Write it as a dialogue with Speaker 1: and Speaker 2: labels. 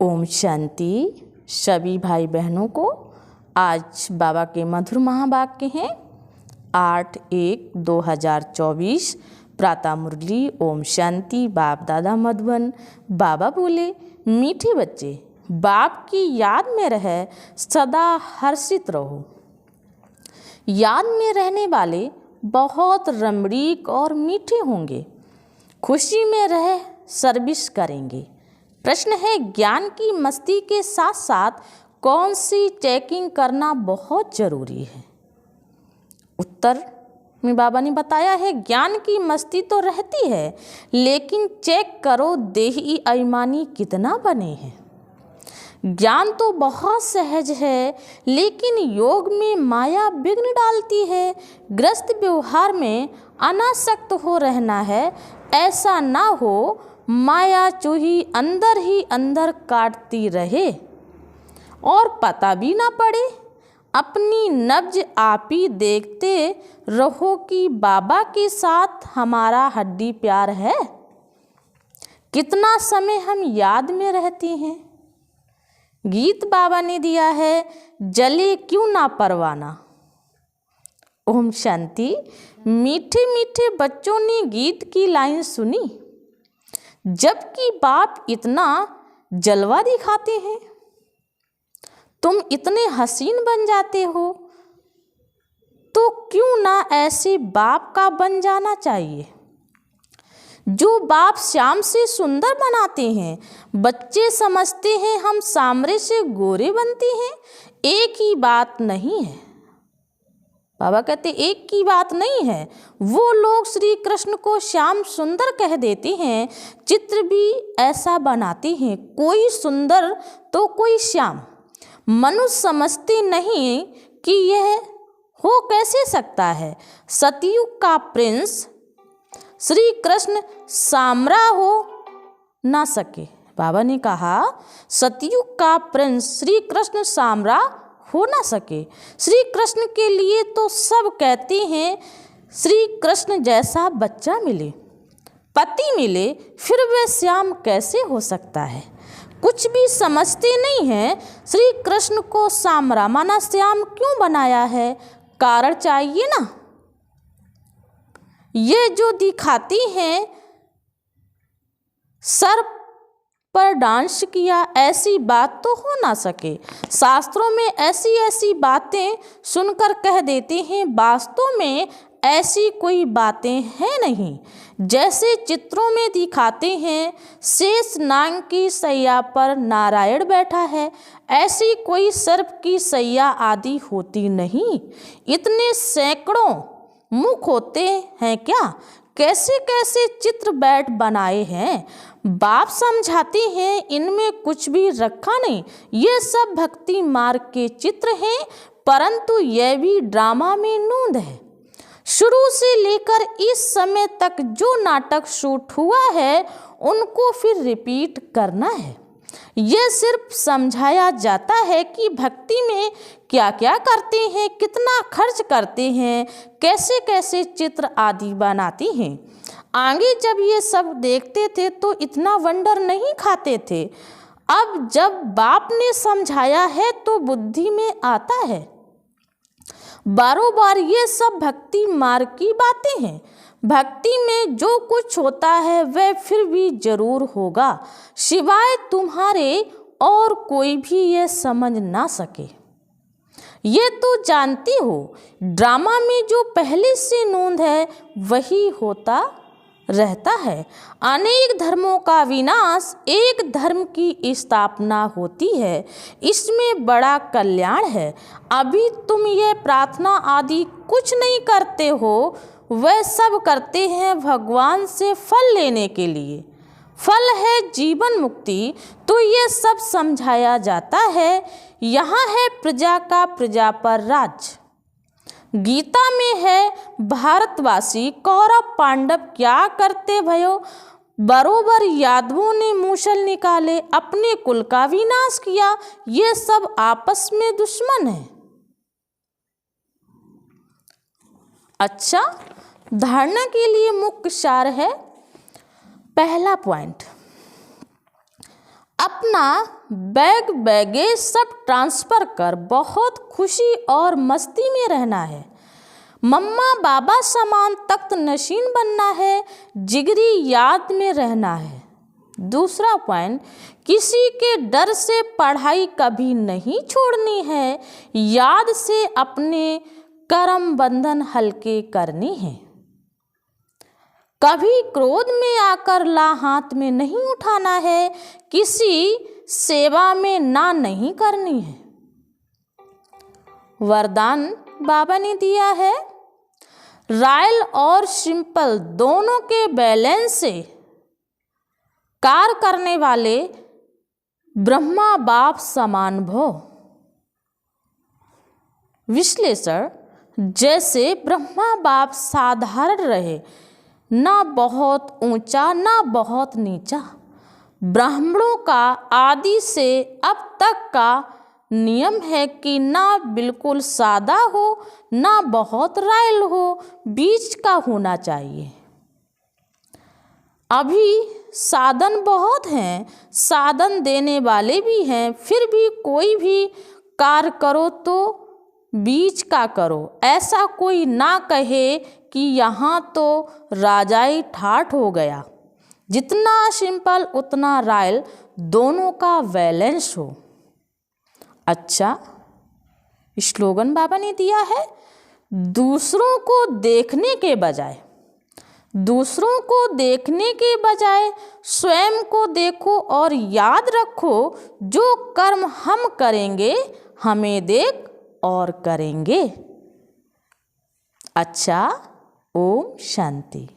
Speaker 1: ओम शांति। सभी भाई बहनों को आज बाबा के मधुर महावाक्य हैं 8/1/2024 प्रातः मुरली। ओम शांति। बाप दादा मधुबन। बाबा बोले, मीठे बच्चे बाप की याद में रह सदा हर्षित रहो। याद में रहने वाले बहुत रमणीक और मीठे होंगे, खुशी में रह सर्विस करेंगे। प्रश्न है, ज्ञान की मस्ती के साथ साथ कौन सी चेकिंग करना बहुत ज़रूरी है? उत्तर में बाबा ने बताया है, ज्ञान की मस्ती तो रहती है, लेकिन चेक करो देही अईमानी कितना बने हैं। ज्ञान तो बहुत सहज है, लेकिन योग में माया विघ्न डालती है। ग्रस्त व्यवहार में अनासक्त हो रहना है, ऐसा ना हो माया चूही अंदर ही अंदर काटती रहे और पता भी ना पड़े। अपनी नब्ज आप ही देखते रहो कि बाबा के साथ हमारा हड्डी प्यार है। कितना समय हम याद में रहते हैं। गीत बाबा ने दिया है, जले क्यों ना परवाना। ओम शांति। मीठे मीठे बच्चों ने गीत की लाइन सुनी, जबकि बाप इतना जलवा दिखाते हैं। तुम इतने हसीन बन जाते हो, तो क्यों ना ऐसे बाप का बन जाना चाहिए जो बाप श्याम से सुंदर बनाते हैं। बच्चे समझते हैं हम सांवरे से गोरे बनते हैं। एक ही बात नहीं है। बाबा कहते एक की बात नहीं है। वो लोग श्री कृष्ण को श्याम सुंदर कह देते हैं, चित्र भी ऐसा बनाते हैं, कोई सुंदर तो कोई श्याम। मनुष्य समझते नहीं कि यह हो कैसे सकता है। सतयुग का प्रिंस श्री कृष्ण सामरा हो ना सके। बाबा ने कहा, सतयुग का प्रिंस श्री कृष्ण सामरा हो ना सके। श्री कृष्ण के लिए तो सब कहते हैं, श्री कृष्ण जैसा बच्चा मिले, पति मिले, फिर वह श्याम कैसे हो सकता है। कुछ भी समझते नहीं हैं। श्री कृष्ण को सामरा माना श्याम क्यों बनाया है? कारण चाहिए ना। ये जो दिखाती हैं सर पर डांस किया, ऐसी बात तो हो ना सके। शास्त्रों में ऐसी ऐसी बातें सुनकर कह देते हैं, वास्तव में ऐसी कोई बातें हैं नहीं। जैसे चित्रों में दिखाते हैं शेष नाग की सैया पर नारायण बैठा है, ऐसी कोई सर्प की सैया आदि होती नहीं। इतने सैकड़ों मुख होते हैं क्या? कैसे कैसे चित्र बैठ बनाए हैं। बाप समझाते हैं इनमें कुछ भी रखा नहीं, ये सब भक्ति मार्ग के चित्र हैं, परंतु यह भी ड्रामा में नूंद है। शुरू से लेकर इस समय तक जो नाटक शूट हुआ है, उनको फिर रिपीट करना है। यह सिर्फ समझाया जाता है कि भक्ति में क्या क्या करते हैं, कितना खर्च करते हैं, कैसे कैसे चित्र आदि बनाती हैं। आगे जब ये सब देखते थे तो इतना वंडर नहीं खाते थे। अब जब बाप ने समझाया है तो बुद्धि में आता है। बारों बार ये सब भक्ति मार्ग की बातें हैं। भक्ति में जो कुछ होता है वह फिर भी जरूर होगा, सिवाय तुम्हारे और कोई भी ये समझ ना सके। ये तो जानती हो, ड्रामा में जो पहले से नोंद है वही होता रहता है। अनेक धर्मों का विनाश, एक धर्म की स्थापना होती है, इसमें बड़ा कल्याण है। अभी तुम ये प्रार्थना आदि कुछ नहीं करते हो, वह सब करते हैं भगवान से फल लेने के लिए। फल है जीवन मुक्ति, तो ये सब समझाया जाता है। यहाँ है प्रजा का प्रजा पर राज। गीता में है, भारतवासी कौरव पांडव क्या करते भयो, बरोबर यादवों ने मूसल निकाले, अपने कुल का विनाश किया। ये सब आपस में दुश्मन है। अच्छा, धारणा के लिए मुख्य सार है। पहला पॉइंट, अपना बैग बैगेज सब ट्रांसफ़र कर बहुत खुशी और मस्ती में रहना है। मम्मा बाबा समान तख्त नशीन बनना है, जिगरी याद में रहना है। दूसरा पॉइंट, किसी के डर से पढ़ाई कभी नहीं छोड़नी है, याद से अपने कर्म बंधन हल्के करनी है। कभी क्रोध में आकर ला हाथ में नहीं उठाना है, किसी सेवा में ना नहीं करनी है। वरदान बाबा ने दिया है, रॉयल और सिंपल दोनों के बैलेंस से कार्य करने वाले ब्रह्मा बाप समान भव। विश्लेषण, जैसे ब्रह्मा बाप साधारण रहे, ना बहुत ऊंचा ना बहुत नीचा। ब्राह्मणों का आदि से अब तक का नियम है कि ना बिल्कुल सादा हो ना बहुत रॉयल हो, बीच का होना चाहिए। अभी साधन बहुत हैं, साधन देने वाले भी हैं, फिर भी कोई भी कार्य करो तो बीच का करो। ऐसा कोई ना कहे कि यहाँ तो राजाई ठाठ हो गया। जितना सिंपल उतना रॉयल, दोनों का बैलेंस हो। अच्छा, स्लोगन बाबा ने दिया है, दूसरों को देखने के बजाय स्वयं को देखो और याद रखो, जो कर्म हम करेंगे हमें देख और करेंगे। अच्छा, ओम शांति।